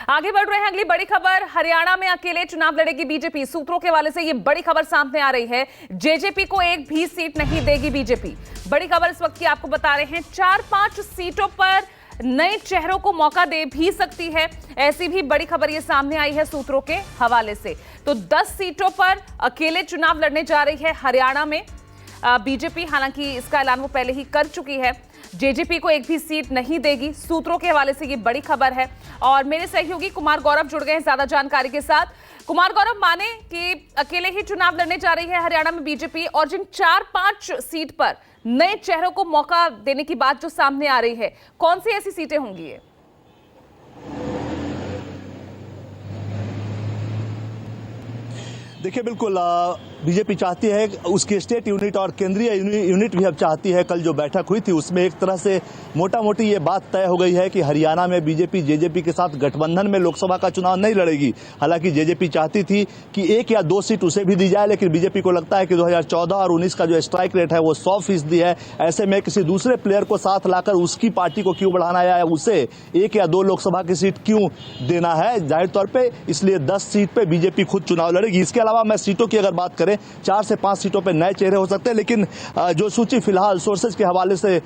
आगे बढ़ रहे हैं, अगली बड़ी खबर। हरियाणा में अकेले चुनाव लड़ेगी बीजेपी। सूत्रों के हवाले से ये बड़ी खबर सामने आ रही है। जेजेपी को एक भी सीट नहीं देगी बीजेपी। बड़ी खबर इस वक्त की आपको बता रहे हैं। 4-5 सीटों पर नए चेहरों को मौका दे भी सकती है, ऐसी भी बड़ी खबर ये सामने आई है सूत्रों के हवाले से। तो 10 सीटों पर अकेले चुनाव लड़ने जा रही है हरियाणा में बीजेपी। हालांकि इसका ऐलान वो पहले ही कर चुकी है। जेजेपी को एक भी सीट नहीं देगी, सूत्रों के हवाले से ये बड़ी खबर है। और मेरे सहयोगी कुमार गौरव जुड़ गए हैं ज्यादा जानकारी के साथ। कुमार गौरव, माने कि अकेले ही चुनाव लड़ने जा रही है हरियाणा में बीजेपी, और जिन 4-5 सीट पर नए चेहरों को मौका देने की बात जो सामने आ रही है, कौन सी ऐसी सीटें होंगी ये? देखिए, बिल्कुल बीजेपी चाहती है, उसकी स्टेट यूनिट और केंद्रीय यूनिट भी अब चाहती है। कल जो बैठक हुई थी उसमें एक तरह से मोटा मोटी ये बात तय हो गई है कि हरियाणा में बीजेपी जेजेपी के साथ गठबंधन में लोकसभा का चुनाव नहीं लड़ेगी। हालांकि जेजेपी चाहती थी कि 1 या 2 सीट उसे भी दी जाए, लेकिन बीजेपी को लगता है कि 2014 और 19 का जो स्ट्राइक रेट है वो 100% है। ऐसे में किसी दूसरे प्लेयर को साथ लाकर उसकी पार्टी को क्यों बढ़ाना है, उसे 1 या 2 लोकसभा की सीट क्यों देना है जाहिर तौर पर। इसलिए 10 सीट पर बीजेपी खुद चुनाव लड़ेगी। इसके अलावा मैं सीटों की अगर बात करें, 4 से 5 सीटों पर नए चेहरे हो सकते हैं, लेकिन जो सूची फिलहाल सोर्सेज के हवाले से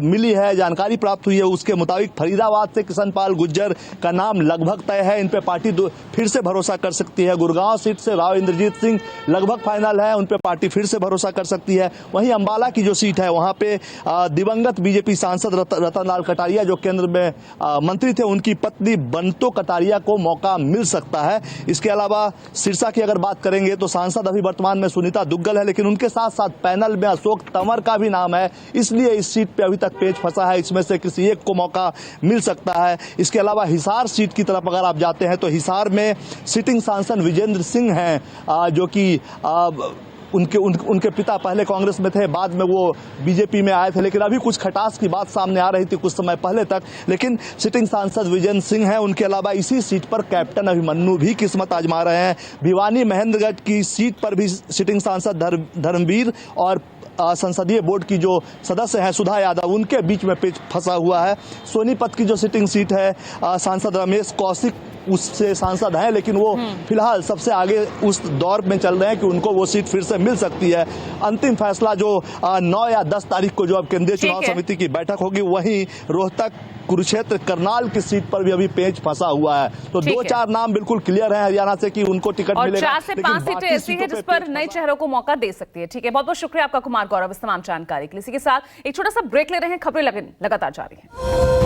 मिली है, जानकारी प्राप्त हुई है, उसके मुताबिक फरीदाबाद से किशनपाल गुर्जर का नाम लगभग तय है। इन पे पार्टी फिर से भरोसा कर सकती है। गुड़गांव सीट से राव इंद्रजीत सिंह लगभग फाइनल है, उन पे पार्टी फिर से भरोसा कर सकती है। वहीं अंबाला की जो सीट है वहां पे दिवंगत बीजेपी सांसद रतन लाल कटारिया जो केंद्र में मंत्री थे, उनकी पत्नी बंतो कटारिया को मौका मिल सकता है। इसके अलावा सिरसा की अगर बात करेंगे तो सांसद अभी वर्तमान में सुनीता दुग्गल है, लेकिन उनके साथ साथ पैनल में अशोक तंवर का भी नाम है। इसलिए इस सीट पे अभी तक पेच फंसा है। इसमें से किसी एक को मौका मिल सकता है। इसके अलावा हिसार सीट की तरफ अगर आप जाते हैं तो हिसार में सिटिंग सांसद विजेंद्र सिंह हैं, जो कि उनके पिता पहले कांग्रेस में थे, बाद में वो बीजेपी में आए थे, लेकिन अभी कुछ खटास की बात सामने आ रही थी कुछ समय पहले तक। लेकिन सिटिंग सांसद विजेंद्र सिंह हैं। उनके अलावा इसी सीट पर कैप्टन अभिमन्यु भी किस्मत आजमा रहे हैं। भिवानी महेंद्रगढ़ की सीट पर भी सिटिंग सांसद धर्मवीर और संसदीय बोर्ड की जो सदस्य हैं सुधा यादव, उनके बीच में पेच फंसा हुआ है। सोनीपत की जो सिटिंग सीट है, सांसद रमेश कौशिक उससे सांसद हैं, लेकिन वो फिलहाल सबसे आगे उस दौर में चल रहे हैं कि उनको वो सीट फिर से मिल सकती है। अंतिम फैसला जो 9 या 10 तारीख को जो अब केंद्रीय चुनाव समिति की बैठक होगी, वहीं रोहतक, कुरुक्षेत्र, करनाल की सीट पर भी अभी पेच फंसा हुआ है। तो 2-4 नाम बिल्कुल क्लियर है हरियाणा से कि उनको टिकट मिलेगा। 4 से 5 सीटें ऐसी हैं जिस पर नए चेहरों को मौका दे सकती है। ठीक है, बहुत बहुत शुक्रिया आपका कुमार गौरव इस तमाम जानकारी के लिए। इसी के साथ एक छोटा सा ब्रेक ले रहे हैं, खबरें लगातार जारी हैं।